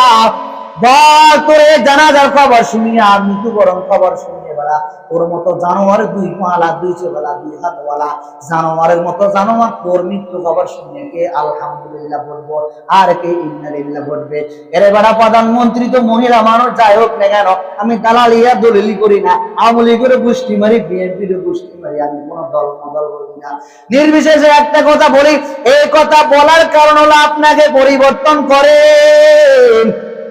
বল তোর জানাজার খবর শুনিয়া, মৃত্যুবরণ খবর শুনিয়ে বেড়া, তোর মতো জানোয়ার 2 পালা 2 চোখলা 2 হাতওয়ালা জানোয়ারের মতো জানোয়ার তোর মৃত্যু খবর শুনিয়ে কে আলহামদুলিল্লাহ বলবো আর কে ইন্না লিল্লাহ বলবে? এরে বেড়া, প্রধানমন্ত্রী তো মহিলা মানুষ, যাই হোক না কেন, আমি দালালিয়া দলিলি করি না, আওয়ামী লীগের গোষ্ঠী মারি, বিএনপির গোষ্ঠী মারি, আমি কোনো দল করি না। নির্বিশেষে একটা কথা বলি, এই কথা বলার কারণ হলো আপনাকে পরিবর্তন করে।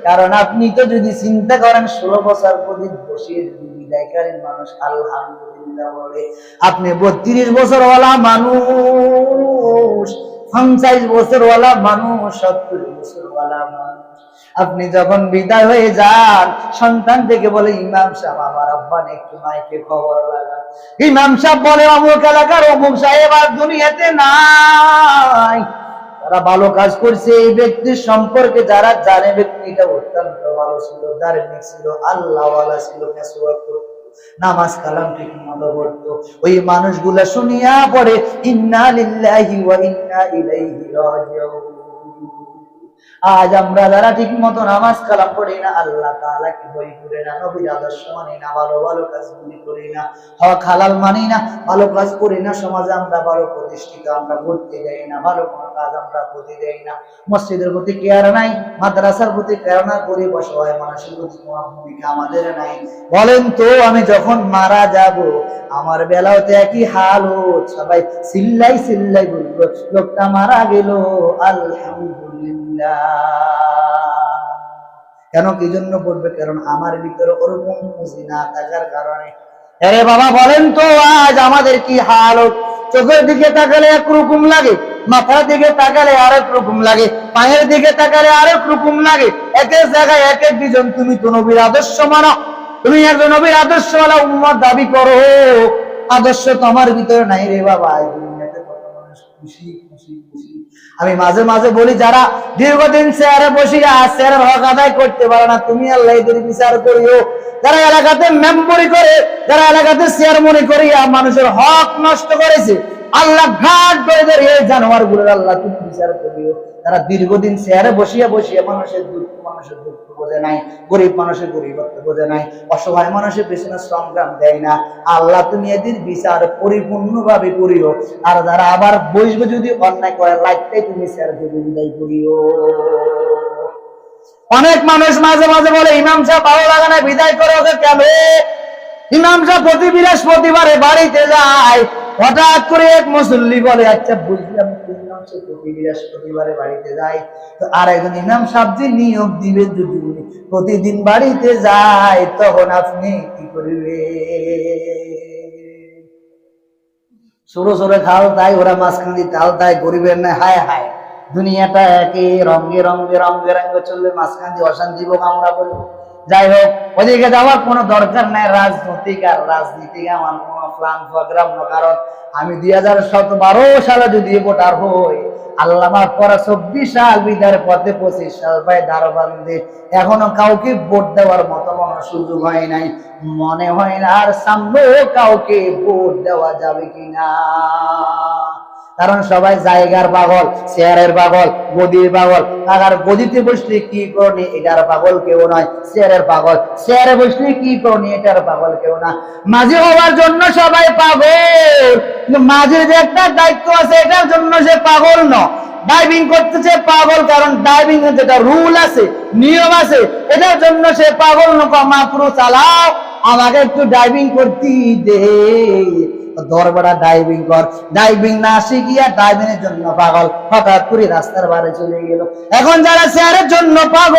কারণ আপনি তো যদি চিন্তা করেন 16 বছর প্রতি বসিয়ে যদি বিদায়কালীন মানুষ আলহামদুলিল্লাহ বলে, আপনি 32 বছরওয়ালা মানুষ, 50 বছরওয়ালা মানুষ, 70 বছরওয়ালা মানুষ, আপনি যখন বিদায় হয়ে যান, সন্তান থেকে বলে ইমাম সাহেব আমার আব্বা একটু মাইকে খবর লাগা। ইমাম সাহেব বলে অমুক এলাকার অমুক সাহেব আর দুনিয়াতে নাই। তারা ভালো কাজ করছে, এই ব্যক্তির সম্পর্কে যারা জানে ব্যক্তিটা অত্যন্ত ভালো ছিল, ধার্মিক ছিল, আল্লাহওয়ালা ছিল, নামাজ কালাম ঠিক মতো পড়তো। ওই মানুষগুলা শুনিয়া পড়ে ইন্না লিল্লাহি ওয়া ইন্না ইলাইহি রাজিউন। আজ আমরা যারা ঠিক মতো নামাজ কালাম পড়ি না, আল্লাহ তাআলা কি ভয় করি না, নবীর আদর্শ মানি না, ভালো ভালো কাজগুলি করি না, হক হালাল মানি না, ভালো কাজ করি না, সমাজে আমরা ভালো প্রতিষ্ঠিত আমরা করতে যাই না, ভালো কোনো কাজ আমরা করতে যাই না, মসজিদের প্রতি কেয়ার নাই, মাদ্রাসার প্রতি কেয়ার না, গরিব অসহায় মানুষের প্রতি কোনো ভূমিকা আমাদের নাই। বলেন তো আমি যখন মারা যাব আমার বেলাও তো একই হাল, সবাই চিল্লাই চিল্লাই বলবো লোকটা মারা গেল আলহামদুলিল্লাহ। কেন কি জন্য বলবে? কারণ আমার ভিতরে ওরকম খুশি না থাকার কারণে। আরে বাবা বলেন তো আজ আমাদের কি হালত? চোখের দিকে তাকালে একরকম লাগে, মাথার দিকে তাকালে আরেক রকম লাগে, পায়ের দিকে তাকালে আরেক রকম লাগে। এক এক জায়গায় এক এক বিজন। তুমি তো নবীর আদর্শ মানো, তুমি একজন নবীর আদর্শওয়ালা উম্মত দাবি করো, আদর্শ তোমার ভিতরে নাই রে বাবা। খুশি খুশি খুশি। আমি মাঝে মাঝে বলি যারা দীর্ঘদিন চেয়ারে বসিয়া চেয়ারের হক আদায় করতে পারে না, তুমি আল্লাহ এদের বিচার করিও। যারা এলাকাতে মেম্বরি করে, যারা এলাকাতে চেয়ারমনি করিয়া মানুষের হক নষ্ট করেছে, আল্লাহ ঘাট করে এই জানোয়ার গুলোর আল্লাহ তুমি বিচার করিও। তারা দীর্ঘদিন চেয়ারে বসিয়া বসিয়া মানুষের দুঃখ বোঝে নাই, গরিব মানুষের গরিবত্ব বোঝে নাই, অসহায় মানুষের পেছনে সংগ্রাম দেয় না। আল্লাহ তুমি এদের বিচার পরিপূর্ণভাবে করিও। আর যারা আবার বসবে যদি অন্যায় করে, লাইটটাই তুমি চেয়ার থেকে বিদায় করিও। অনেক মানুষ মাঝে মাঝে বলে ইমাম সাহেব ভালো লাগে না, বিদায় করে ওকে কেন? ইমাম সাহেব প্রতি বৃহস্পতিবারে বাড়িতে যায়, হঠাৎ করে এক মুসল্লি বলে আচ্ছা বুঝলাম ইমাম সাহেব প্রতি বৃহস্পতিবারে বাড়িতে যায়, তো আর একজন ইমাম সাহেব যে নিয়োগ দিবে যদি উনি প্রতিদিন বাড়িতে যায় তখন আপনি কি করবে? ছোট ছোট খাল তাই ওরা মাঝখান তাল তাই গরিবের না। হায় হায়, দুনিয়াটা একই রঙে রঙে রঙে রঙে চললে মাঝখান দিয়ে অশান্তি হোক আমরা বলবো। যাই হোক, ওদিকে যাওয়ার কোনো দরকার নাই। রাজনৈতিক আর রাজনীতিক আমার কোনো প্ল্যান প্রোগ্রাম না। কারণ আমি 2012 সালে যদি ভোটার হই, আল্লাহ মাফ করা 24 সাল বিদায়ের পথে 25 সাল ভাই দারবান্দে, এখনো কাউকে ভোট দেওয়ার মতো কোনো সুযোগ হয় নাই, মনে হয় না আর সামনেও কাউকে ভোট দেওয়া যাবে কিনা। কারণ সবাই জায়গার পাগল, চেয়ারের পাগল, গদির পাগল। আর গদিতে বসলে কি করনি এটার পাগল কেউ নয়, চেয়ারের পাগল, চেয়ারে বসলে কি করনি এটার পাগল কেউ না। মাঝি হওয়ার জন্য সবাই পাগল, কিন্তু মাঝির যে একটা দায়িত্ব আছে এটার জন্য সে পাগল নয়। ডাইভিং করতেছে পাগল, কারণ ডাইভিং এর যেটা রুল আছে, নিয়ম আছে, এটার জন্য সে পাগল নয়। মাত্র চালাও, আমাকে একটু ডাইভিং করতে দে, দরবারা ডাইভিং কর। ডাইভিং না শিখিয়া ডাইভিং এর জন্য পাগল, হঠাৎ করে রাস্তার বাইরে চলে গেল। এখন যারা চেয়ারের জন্য পাগল,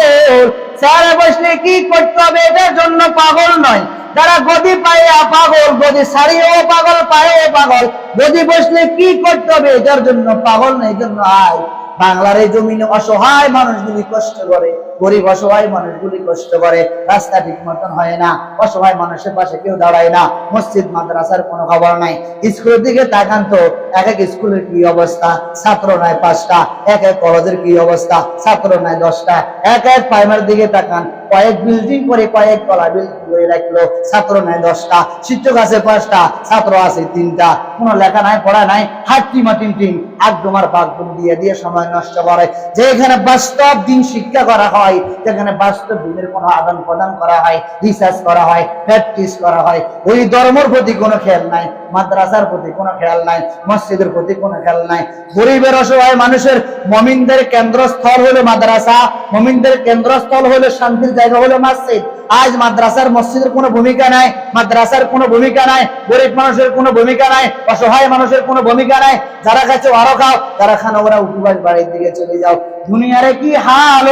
চেয়ারে বসলে কি করতে হবে এটার জন্য পাগল নয়। যারা গদি পাইয়া পাগল, গদি ছাড়িয়েও পাগল, পায়েও পাগল, গদি বসলে কি করতে হবে এটার জন্য পাগল না। এই জন্য আয় বাংলার এই জমিনে অসহায় মানুষগুলি কষ্ট করে, গরিব অসহায় মানুষগুলি কষ্ট করে, রাস্তা ঠিক মতন হয় না, অসহায় মানুষের পাশে কেউ দাঁড়ায় না, মসজিদ মাদ্রাসার কোনো খবর নাই। স্কুলের দিকে তাকান তো, এক এক স্কুলের কি অবস্থা, ছাত্র নাই 5টা, এক এক কলেজের কি অবস্থা, ছাত্র নাই 10টা, এক এক প্রাইমারি দিকে তাকান, কয়েক বিল্ডিং করে কয়েক তলা বিল্ডিং করে রাখলো, ছাত্র নাই 10টা, শিক্ষক আছে 5টা, ছাত্র আছে 3টা, কোনো লেখা নাই পড়া নাই, হাট্টি মাটিন টিম একদমার বাগদুম দিয়ে দিয়ে সময় নষ্ট করে। যেখানে বাস্তব দিন শিক্ষা করা হয়, যেখানে বাস্তব দিনের কোনো আদান প্রদান করা হয়, রিসার্চ করা হয়, প্র্যাকটিস করা হয়, ওই ধর্মের প্রতি কোনো খেয়াল নাই, মাদ্রাসার প্রতি কোনো খেয়াল নাই, মসজিদের প্রতি কোনো খেয়াল নাই। গরিবের অসহায় মানুষের মমিনদের কেন্দ্রস্থল হলো মাদ্রাসা, মমিনদের কেন্দ্রস্থল হলো শান্তির জায়গা হলো মসজিদ। আজ মাদ্রাসার মসজিদের কোনো ভূমিকা নাই, মাদ্রাসার কোনো ভূমিকা নাই, গরিব মানুষের কোনো ভূমিকা নাই, অসহায় মানুষের কোনো ভূমিকা নাই। যারা খাচ্ছে আরো খাও, যারা খানো ওরা উপবাস বাড়ির দিকে চলে যাও। দুনিয়ারে কি হাল,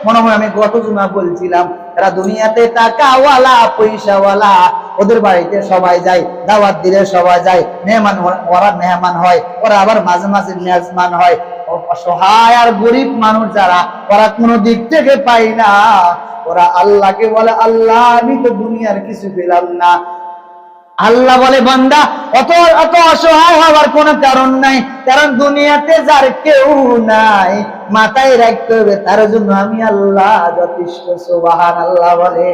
মনে হয় আমি গত জুমা বলছিলাম, এরা দুনিয়াতে টাকাওয়ালা পয়সাওয়ালা, ওদের বাড়িতে সবাই যায়, দাওয়াত দিলে সবাই যায়, মেহমান ওরা মেহমান হয়, ওরা আবার মাঝে মাঝে মেজমান হয়। অসহায় আর গরিব মানুষ যারা, ওরা কোনো দিক থেকে পায় না, ওরা আল্লাহকে বলে আল্লাহ আমি তো দুনিয়ার কিছু পেলাম না। আল্লাহ বলে বান্দা অত অত অসহায় হওয়ার কোনো কারণ নাই, কারণ দুনিয়াতে যার কেউ নাই, মাথায় রাখতে হবে তার জন্য আমি আল্লাহ যথেষ্ট। সুবহানাল্লাহ বলে।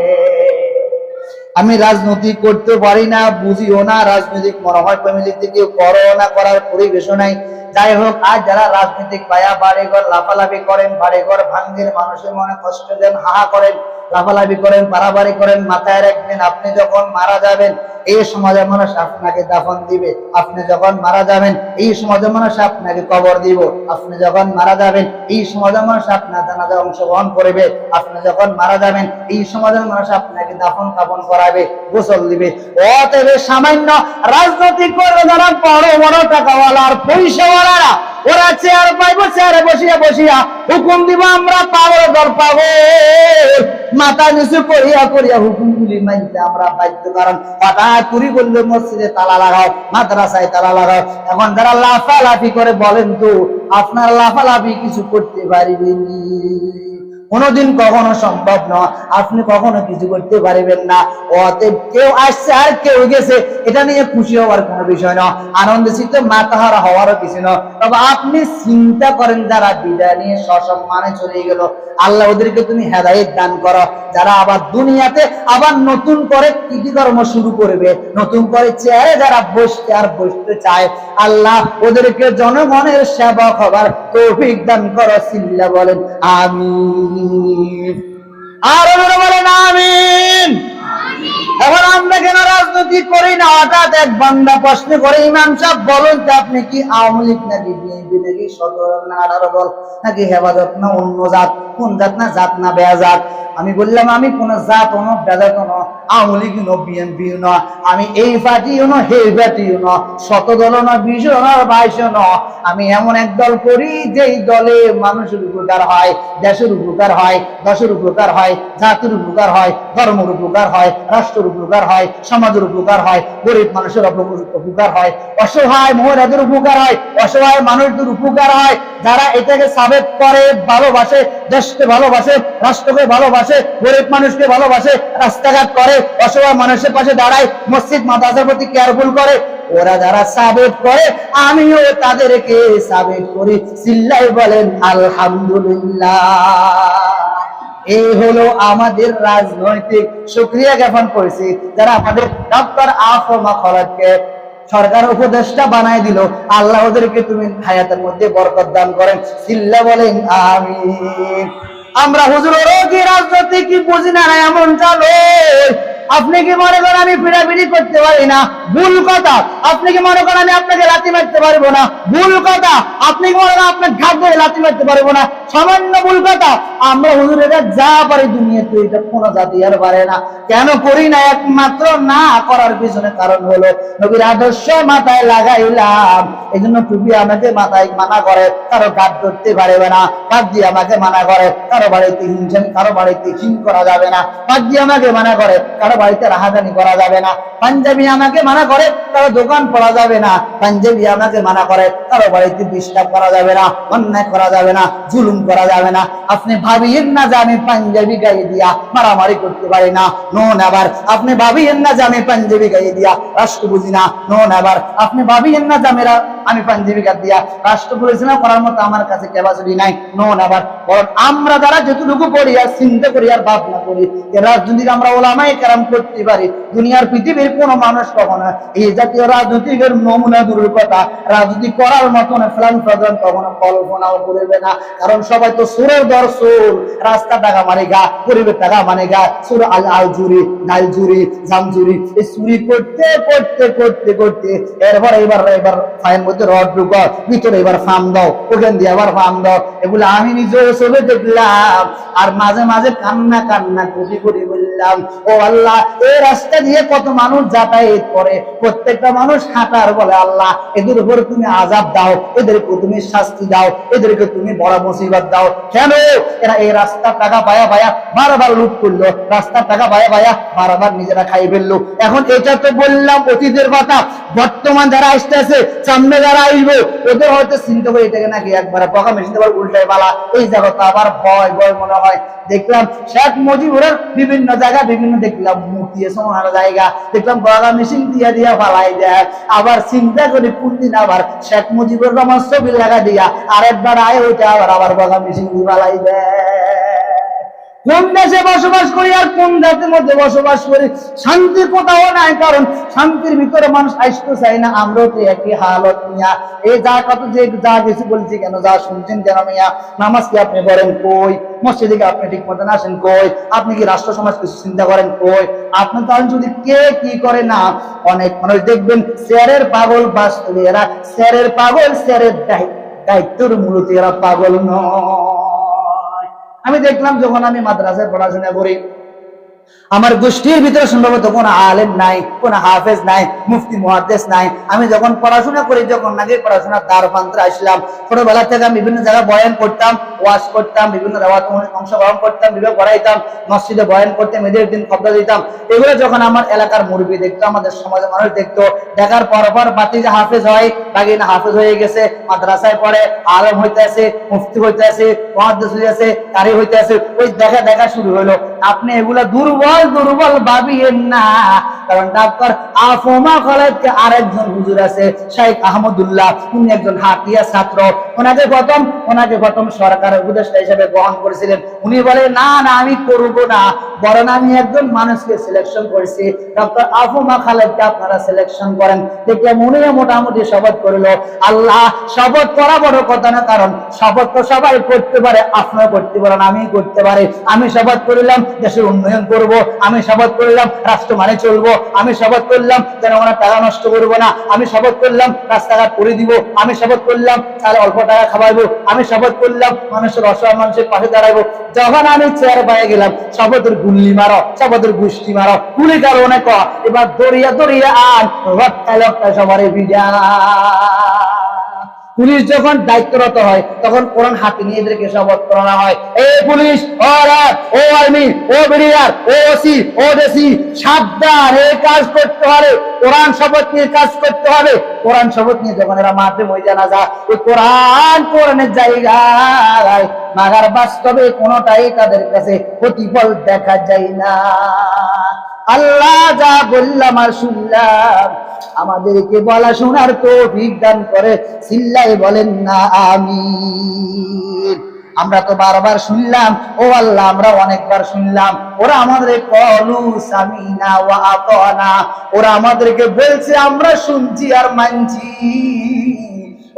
আমি রাজনীতি করতে পারি না, বুঝিও না, রাজনৈতিক মনে হয় ফ্যামিলি থেকে করো না, করার পরিবেশও নাই। যাই হোক, আজ যারা রাজনৈতিক পায়া বাড়িঘর লাফালাফি করেন, বাড়িঘর ভাঙ্গের, মানুষের মনে কষ্ট দেন, হাহা করেন, লাফালাফি করেন, পারাবাড়ি করেন, মাথায় রাখবেন আপনি যখন মারা যাবেন এই সমাজের মানুষ আপনাকে দাফন দিবে। আপনি যখন মারা যাবেন এই সমাজের মানুষ আপনাকে কবর দিব। আপনি যখন মারা যাবেন এই সমাজের মানুষ আপনার জানাজায় অংশগ্রহণ করবে। আপনি যখন মারা যাবেন এই সমাজের মানুষ আপনাকে দাফন কাফন করাবে, গোসল দিবে। অতএব সামান্য রাজনৈতিক করে যারা বড় বড় টাকাওয়ালা আর পয়সাওয়ালারা, ওরা চেয়ার পাইবো, চেয়ারে বসিয়া বসিয়া হুকুম দিব আমরা পাগল দর পাবো, মাথা নিচু করিয়া করিয়া হুকুমগুলি মানতে আমরা বাধ্য। কারণ হঠাৎ করি বললে মসজিদে তালা লাগাও, মাদ্রাসায় তালা লাগাও। এখন যারা লাফালাফি করে বলেন তো আপনার লাফালাফি কিছু করতে পারিবেনি, কোনোদিন কখনো সম্ভব নয়, আপনি কখনো কিছু করতে পারবেন না। অতএব কেউ আসছে আর কেউ গেছে, এটা নিয়ে খুশি হওয়ার কোনো বিষয় নয়, আনন্দিত মাতাহারা হওয়ারও কিছু নয়। তবে আপনি চিন্তা করেন যারা বিদায় নিয়ে সসম্মানে চলে গেল, আল্লাহ ওদেরকে তুমি হেদায়েত দান করো। যারা আবার দুনিয়াতে আবার নতুন করে কৃতিকর্ম শুরু করবে, নতুন করে চেয়ারে যারা বসতে চায়, আল্লাহ ওদেরকে জনগণের সেবক হবার তৌফিক দান করো। সিল্লা বলেন আমিন। আর বলেন আমিন। এখন আমরা কেন রাজনীতি করি না? হঠাৎ এক বান্দা প্রশ্ন করে, ইমাম সাহেব বলুন তো আপনি কি আওয়ামী লীগ নাকি বিএনপি নাকি 17 না 18 দল নাকি হেফাজত না অন্য জাত, কোন জাত না জাত না বেজাত? আমি বললাম আমি কোন জাত না বেজাত না, আওয়ামী লীগ না বিএনপি না, আমি এই পার্টিও না সেই পার্টিও না, 17 দল না 20 না 22 না, আমি এমন এক দল করি যেই দলে মানুষের উপকার হয়, দেশের উপকার হয়, দশের উপকার হয়, জাতির উপকার হয়, ধর্মের উপকার হয়, রাষ্ট্রের উপকার হয়, সমাজের উপকার হয়, গরিব মানুষের উপকার হয়, অসহায় মহিলাদের উপকার হয়, অসহায় মানুষদের উপকার হয়। যারা এটাকে সাবেক করে, ভালোবাসে, দেশকে ভালোবাসে, রাষ্ট্রকে ভালোবাসে, গরিব মানুষকে ভালোবাসে, রাস্তাঘাট করে, অসহায় মানুষের পাশে দাঁড়ায়, মসজিদ মাদ্রাসার প্রতি কেয়ারফুল করে, ওরা যারা সাবেক করে আমিও তাদেরকে সাবেক করি। সিল্লাই বলেন আলহামদুলিল্লাহ। এই হলো আমাদের রাজনৈতিক শুকরিয়া জ্ঞাপন করেছি যারা আমাদের ডক্টর আফরমা খরাতকে সরকার উপদেষ্টা বানায় দিল। আল্লাহ ওদেরকে তুমি হায়াতের মধ্যে বরকত দান করেন। সিল্লা বলেন আমিন। আমরা হুজুর কি রাজনীতি কি বুঝি না এমন চালো। আপনি কি মনে করেন আমি পিড়াপিড়ি করতে পারি না? ভুল কথা। আপনি কি মনে করেন আমি আপনাকে লাথি মারতে পারবো না? ভুল কথা। আপনি কি মনে করেন আপনার ঘাট ধরে লাথি মারতে পারবো না? সামান্য ভুল কথা। আমরা হুজুর এটা যা পারি দুনিয়াতে এটা কোনো জাতি আর পারে না। কেন করি না? একমাত্র না করার পিছনে কারণ হলো নবীর আদর্শ মাথায় লাগাইলাম, এই জন্য টুপি আমাকে মাথায় মানা করে, কারো ঘাট ধরতে পারবে না। পাক দিয়ে আমাকে মানা করে, কারো বাড়িতে হিংসেন, কারো বাড়িতে হিং করা যাবে না। পাক দিয়ে আমাকে মানা করে, কারো বাড়িতে রাহাজানি করা যাবে না। পাঞ্জাবি আমাকে মানা করে, কারো দোকান পড়া যাবে না। পাঞ্জাবি আমাকে মানা করে, কারো বাড়িতে ডিস্টার্ব করা যাবে না, অন্যায় করা যাবে না, জুলুম করা যাবে না। আপনি ভাবিয়েন না যে আমি পাঞ্জাবি গায়ে দিয়া মারামারি করতে পারি না, নো নেভার। আপনি ভাবিয়েন না যে আমি পাঞ্জাবি গায়ে দিয়া রাষ্ট্র বুঝি না, নো নেভার। আপনি ভাবিয়েন না যে আমি পাঞ্জাবি গায়ে দিয়া রাষ্ট্র পরিচালনা করার মতো আমার কাছে ক্যাপাসিটি নাই, নো নেভার। বরং আমরা যারা যতটুকু করি আর চিন্তা করি আর ভাবনা করি, রাজনীতি আমরা ওলামায়ে কেরাম করতে পারি, দুনিয়ার পৃথিবীর কোন মানুষ কখনো এই জাতীয় রাজনীতিকের নমুনা দূরের কথা রাজনীতি করার মতন ফ্লান প্রধান কখনো কল্পনাও করবে না। কারণ সবাই তো সুরের দর সুর, রাস্তা টাকা মানে গা, গরিবের টাকা মানে গা, সুর আল জুরি, ডাল জুরি, জাম জুরি, এই চুরি করতে করতে করতে করতে এবার ফাইন মধ্যে রড ঢুকো, ভিতরে এবার ফার্ম দাও, ওখান দিয়ে আবার ফার্ম দাও। এগুলো আমি নিজেও চলে দেখলাম আর মাঝে মাঝে কান্না কান্না করি করি বললাম, ও আল্লাহ এই রাস্তা দিয়ে কত মানুষ যাতায়াত করে, প্রত্যেকটা মানুষ হাঁটার বলে আল্লাহ এদের উপরে তুমি আযাব দাও, এদেরকে তুমি শাস্তি দাও, এদেরকে তুমি বড় মুসিবত দাও। কেন? এরা এই রাস্তার টাকা পায়া পায়া বারবার লুট করলো, রাস্তার টাকা পায়া পায়া বারবার নিজেরা খাই ফেললো। এখন এটা তো বললাম অতীতের কথা, বর্তমান যারা আসতেছে, সামনে যারা আসবে, ওদের হয়তো চিন্তা করে এটাকে নাকি একবার বকা মেশিন দেবার উল্টায় বালা, এই জায়গাটা আবার ভয় ভয় মনে হয়। দেখলাম শেখ মুজিবুরের বিভিন্ন জায়গা বিভিন্ন দেখলাম মূর্তি সোনার জায়গা দেখলাম বকা মেশিন দিয়া দিয়া ফালাই দেয়। আবার চিন্তা করি কোন দিন আবার শেখ মুজিবুর রহমান ছবি লাগা দিয়া আরেকবার আয় ওইটা আবার বকা মেশিন দিয়ে ফালাই দেয়। কোন দেশে বসবাস করি আর কোন জাতির মধ্যে বসবাস করি, শান্তি কোথাও নাই। কারণ শান্তির ভিতরে মানুষ আসতে চায় না। আমরাও তো একই হালত মিয়া। এই যা কত যে যা কিছু বলছি কেন, যা শুনছেন কেন মিয়া? নামাজ কি আপনি পড়েন কই? মসজিদে কি আপনি ঠিক মতন আসেন কই? আপনি কি রাষ্ট্র সমাজ কিছু চিন্তা করেন কই? আপনি তাহলে যদি কে কি করে না, অনেক মানুষ দেখবেন শেয়ারের পাগল, বাস্তবে এরা শেয়ারের পাগল, শেয়ারের দায়িত্বর মূলত এরা পাগল নয়। আমি দেখলাম যখন আমি মাদ্রাসায় পড়াশোনা করি, আমার গোষ্ঠীর ভিতরে সম্ভবত কোনো আলেম নাই, কোনো হাফেজ নাই, মুফতি মুহাদ্দিস নাই। আমি যখন পড়াশোনা করি, যখন নাকি পড়াশোনার দ্বার প্রান্তে আসলাম, ছোটবেলা থেকে আমি বিভিন্ন জায়গায় বয়ান করতাম, ওয়াজ করতাম, বিভিন্ন দাওয়াত অংশগ্রহণ করতাম, বিবেক পড়াইতাম, মসজিদে বয়ান করতাম, ঈদের দিন খতবা দিতাম। এগুলো যখন আমার এলাকার মুরব্বি দেখতো, আমাদের সমাজের মানুষ দেখতো, দেখার পর বাতিজা হাফেজ হয়, বাগিনা হাফেজ হয়ে গেছে, মাদ্রাসায় পড়ে, আলেম হইতে আছে, মুফতি হইতে আছে, মুহাদ্দিস হইতে আছে, কারি হইতে আছে, ওই দেখা শুরু হলো। আপনি এগুলা দুর্বল ভাবিয়েন না। কারণ ডাক্তার আফমা কলেজকে আরেকজন হুজুর আছে, শেখ আহমদুল্লাহ, উনি একজন হাতিয়া ছাত্র। ওনাকে প্রথম সরকারের উপদেষ্টা হিসেবে গ্রহণ করেছিলেন। উনি বলে না আমি করব না, বরং আমি একজন মানুষকে সিলেকশন করেছি, ডক্টর আফমা খালেদকে আপনারা সিলেকশন করেন। দেখলাম উনি মোটামুটি শপথ করলো। আল্লাহ, শপথ করা বড় কথা না, কারণ শপথ তো সবাই করতে পারে, আপনারা করতে পারেন, আমি করতে পারি। আমি শপথ করলাম দেশের উন্নয়ন করব, আমি শপথ করলাম রাষ্ট্র মানে চলবো, আমি শপথ করলাম জনগণের টাকা নষ্ট করবো না, আমি শপথ করলাম রাস্তাঘাট করে দিব, আমি শপথ করলাম তাহলে অল্প টাকা খাওয়াইবো, আমি শপথ করলাম মানুষের অসহায় মানুষের পাশে দাঁড়াবো। যখন আমি চেয়ার পায়ে গেলাম, শপথের গুল্লি মারো, শপথের গুষ্টি মারো, গুলি কারণে ক এবার দরিয়া আন লক্কায় সবার বিডা। পুলিশ যখন দায়িত্বরত হয়, তখন কোরআন হাতে নিয়ে এদেরকে শপথ করানো হয়। এই পুলিশ, ও র্যাব, ও আর্মি, ও বিডিআর, ও ওসি, ও ডিসি, সাবধান, এই কাজ করতে হবে, কোরআন শপথ নিয়ে কাজ করতে হবে। কোরআন শপথ নিয়ে যখন এরা মাঠে ময়দানে যায়, ওই কোরআনের জায়গায় মাগার বাস্তবে কোনোটাই তাদের কাছে প্রতিফল দেখা যায় না। আল্লাহ যা বললাম আর শুনলাম, আমাদেরকে বলা শোনার তৌফিক দান করে সিল্লাই বলেন না আমিন। আমরা তো বারবার শুনলাম, ও আল্লাহ আমরা অনেকবার শুনলাম, ওরা আমাদের কলু সামিনা ওয়া আতানা, ওরা আমাদেরকে বলছে আমরা শুনছি আর মানছি।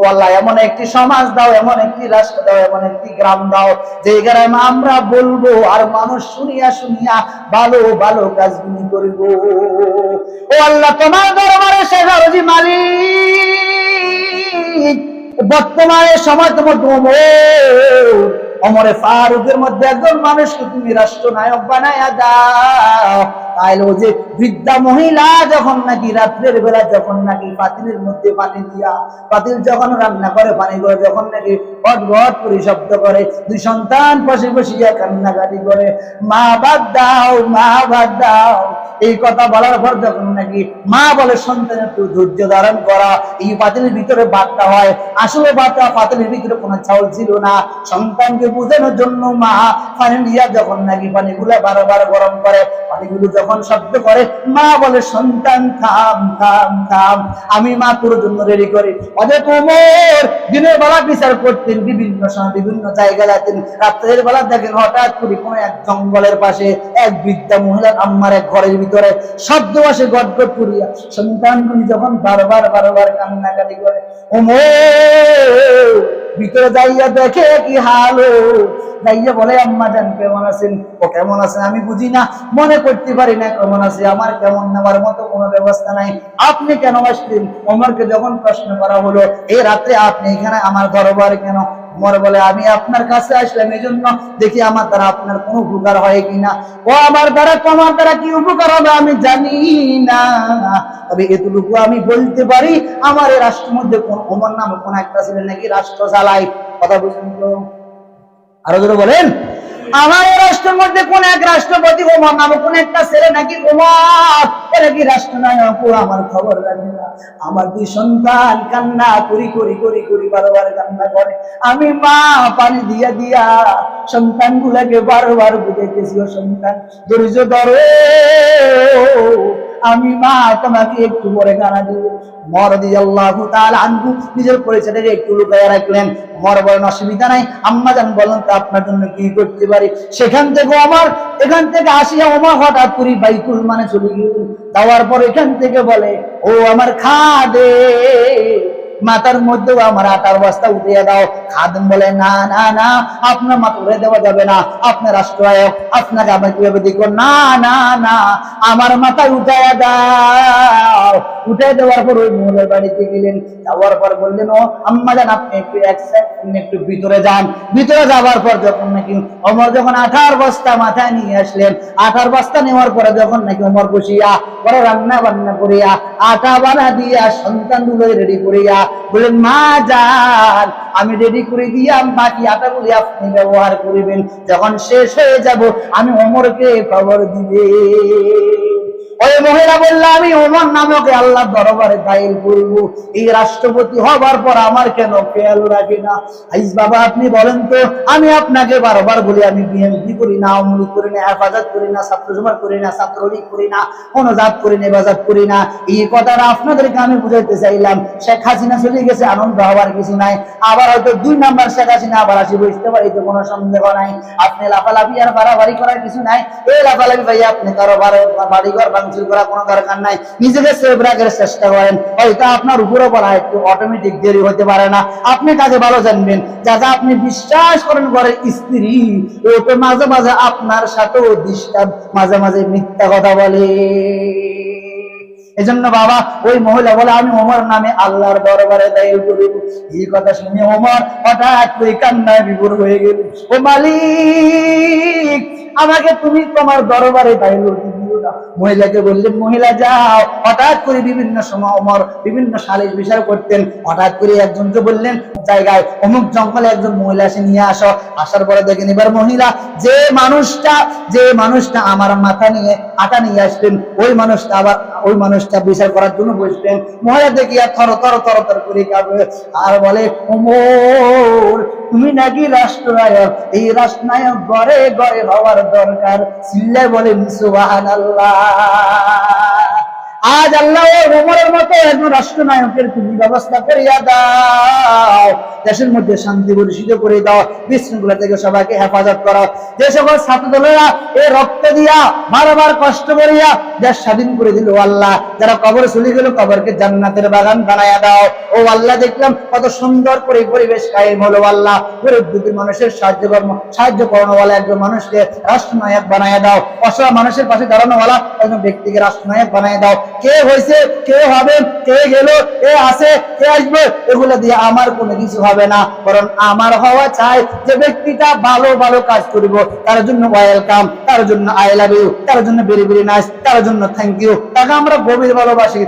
ও আল্লাহ, এমন একটি সমাজ দাও, এমন একটি রাষ্ট্র দাও, এমন একটি গ্রাম দাও, যে গ্রামে আমরা বলবো আর মানুষ শুনিয়া ভালো ভালো কাজগুলি করব। ও আল্লাহ, তোমার দরবারে শেখারজি মালিক, বর্তমানে সময় তোমার ওমরে ফারুকের মধ্যে একজন মানুষকে তুমি রাষ্ট্রনায়ক বানায়া দাও। তাইলে ও যে বৃদ্ধা মহিলা যখন নাকি রাত্রের বেলা যখন নাকি পাতিলের মধ্যে পানি দিয়া, পাতিল যখন রান্না করে, পানি করে যখন নাকি ঘট করে শব্দ করে, দুই সন্তান পাশে বসিয়া কান্নাকাটি করে, মা বাদ দাও, মা বাদ দাও, এই কথা বলার পর যখন নাকি মা বলে সন্তান একটু ধৈর্য ধারণ করা, এই পাতিলের ভিতরে ভাতটা হয়। আসলে পাতিলের ভিতরে কোনো চাউল ছিল না। সন্তানকে বোঝানোর জন্য মা পানি দিয়া যখন নাকি পানিগুলো বারবার গরম করে, পানিগুলো যখন শব্দ করে, মা বলে সন্তান থাম থাম থাম, আমি মা তোর জন্য রেডি করি। অজেত ওমর দিনের বেলা বিচার করতেন, বিভিন্ন সময় বিভিন্ন জায়গায় যেতেন, রাত্রের বেলা দেখেন হঠাৎ করে কোনো এক জঙ্গলের পাশে এক বৃদ্ধা মহিলার আম্মার এক ঘরের ভিতরে শব্দ আসে গটগট করিয়া, সন্তানগুলি যখন বারবার কান্নাকাটি করে, ওমর ভিতরে যাইয়া দেখে কি হালো, যাইয়া বলে আম্মা জান কেমন আছেন? ও কেমন আছেন আমি বুঝি না, মনে করতে পারি না কেমন আছে, আমার কেমন নেওয়ার মতো কোনো ব্যবস্থা নাই, আপনি কেন আসলেন? ওমরকে যখন প্রশ্ন করা হলো, এই রাত্রে আপনি এখানে আমার দরবারে কেন? ওমর বলে, আমি আপনার কাছে আসলাম এই জন্য দেখি আমার দ্বারা আপনার কোনো উপকার হয় কিনা। ও আমার দ্বারা কি উপকার হবে আমি জানি না, তবে এতটুকু আমি বলতে পারি, আমার এই রাষ্ট্রের মধ্যে কোন ওমর নামে কোন একটা ছিলেন নাকি রাষ্ট্র চালায়। কথা বুঝলেন তো? আরো ধরে বলেন, আমার রাষ্ট্রের মধ্যে কোন এক রাষ্ট্রপতি ওমর নামে কোন একটা ছেলে নাকি ওমর নাকি রাষ্ট্রনায়ক, আমার খবর রাখে না। আমার দুই সন্তান কান্না করি বারবার কান্না করে, আমি মা পানি দিয়া সন্তান গুলাকে বারবার বুঝাইতেছি, ও সন্তান ধৈর্য ধরো, আমি মা তোমাকে একটু পরে খানা দিব। ওমর রাদিয়াল্লাহু তাআলা আনহু নিজের পরিচয়টাকে একটু লুকিয়ে রাখলেন। ওমর বলেন অসুবিধা নাই, আম্মা জান বলেন তো আপনার জন্য কি করতে পারি। সেখান থেকে এখান থেকে আসিয়া ওমর হঠাৎ করে বাইতুল মানে চলে গেলেন। যাওয়ার পর এখান থেকে বলে, ও আমার খাদে, মাথার মধ্যেও আমার আটার বস্তা উঠিয়ে দাও। খাদেম বলে, না না না, আপনার মাথা উঠে দেওয়া যাবে না, আপনার রাষ্ট্রায়ক, আপনাকে আমরা কিভাবে দেখবো? না না না, আমার মাথায় উঠাইয়া দাও। উঠে দেওয়ার পর ওই মহিলার বাড়িতে গেলেন। যাওয়ার পর বললেন, ও আম্মা জান আপনি একটু ভিতরে যান। ভিতরে যাওয়ার পর যখন নাকি ওমর যখন আঠার বস্তা মাথায় নিয়ে আসলেন, আঠার বস্তা নেওয়ার পরে যখন নাকি ওমর বসিয়া পরে রান্না বান্না করিয়া আটা বানা দিয়া সন্তানগুলো রেডি করিয়া বললেন, মা যান আমি রেডি করে দিয়া বাকি আটাগুলি আপনি ব্যবহার করিবেন, যখন শেষ হয়ে যাব আমি ওমরকে খবর দিবে। ওই মহিলা বলল, আমি ওমর নামকে আল্লাহ দরবারে দায়ের করব। এই রাষ্ট্রপতি হবার পর আমার কেন খেয়াল রাখে না? আইস বাবা আপনি বলেন তো, আমি আপনাকে বারবার বলি আমি বিএনপি করি না, আওয়ামী লীগ করি না, হেফাজত করি না, ছাত্র সমাজ করি না, ছাত্রলীগ করি না, কোন জাত করি না, হেফাজত করি না। এই কথাটা আপনাদেরকে আমি বুঝাইতে চাইলাম। শেখ হাসিনা চলে গেছে, আনন্দ হওয়ার কিছু নাই। আবার হয়তো 2 নাম্বার শেখ হাসিনা আবার আসি বুঝতে পারি, তো কোনো সন্দেহ নাই। আপনি লাফালাফি আর বাড়াবাড়ি করার কিছু নাই। এই লাফালাফি ভাই আপনি কারো বাড়িঘর ভাঙচুর করা কোনো দরকার নাই। নিজেকে সেভ রাখার চেষ্টা করেন, হয়তো আপনার উপরে বলা একটু অটোমেটিক দেরি হতে পারে না। আপনি কাজে ভালো জানবেন, যাকে আপনি বিশ্বাস করেন ঘরের স্ত্রী, ও তো মাঝে মাঝে আপনার সাথেও ডিস্টার্ব, মাঝে মাঝে মিথ্যা কথা বলে। এজন্য বাবা ওই মহিলা বলে, আমি ওমর নামে আল্লাহর দরবারে দায়ের করিব। এই কথা শুনে ওমর হঠাৎ করে কান্নায় বিভোর হয়ে গেল। ও মালিক, আমাকে তুমি তোমার দরবারে দায়ের দিও না। মহিলাকে বললেন, মহিলা যাও। হঠাৎ করে বিভিন্ন সময় ওমর বিভিন্ন সালিশ বিচার করতেন। হঠাৎ করে একজনকে বললেন, জায়গায় অমুক জঙ্গলে একজন মহিলা এসে নিয়ে আসো। আসার পরে দেখেন এবার মহিলা যে মানুষটা আমার মাথা নিয়ে আটা নিয়ে আসতেন, ওই মানুষটা বিচার করার জন্য বসতেন। মহিলা দেখিয়া থর করে কাঁপে আর বলে, ওমর তুমি নাকি রাষ্ট্রনায়ক, এই রাষ্ট্রনায়ক ঘরে ঘরে হওয়ার দরকার। চিল্লায় বলেন সুবহানাল্লাহ। আজ আল্লাহ ওমরের মতো একজন রাষ্ট্রনায়কের তুমি ব্যবস্থা করিয়া দাও। দেশের মধ্যে শান্তি পরিষিত করে দাও, বিশৃঙ্খলা থেকে সবাইকে হেফাজত করো। যে সকল ছাত্র দলেরা এই রক্ত দিয়া বারবার কষ্ট করিয়া দেশ স্বাধীন করে দিল আল্লাহ, যারা কবর চলে গেল কবরকে জান্নাতের বাগান বানাইয়া দাও। ও আল্লাহ, দেখলাম কত সুন্দর করে পরিবেশ কায়েম হলো আল্লাহ। গরিব দুঃখী মানুষের সাহায্য করানোওয়ালা একজন মানুষকে রাষ্ট্রনায়ক বানাইয়া দাও। অসহায় মানুষের পাশে দাঁড়ানোওয়ালা একজন ব্যক্তিকে রাষ্ট্রনায়ক বানাইয়া দাও। কে হয়েছে, কে হবে, কে গেল, কে আসে, কে আসবে, এগুলো দিয়ে আমার কোনো কিছু হবে না। বরং আমার হওয়া চাই যে ব্যক্তিটা ভালো ভালো কাজ করব, তার জন্য ওয়েলকাম, তার জন্য আই লাভ ইউ, তার জন্য ভেরি ভেরি নাইস, তার জন্য থ্যাংক ইউ, তাকে আমরা গভীর ভালোবাসি।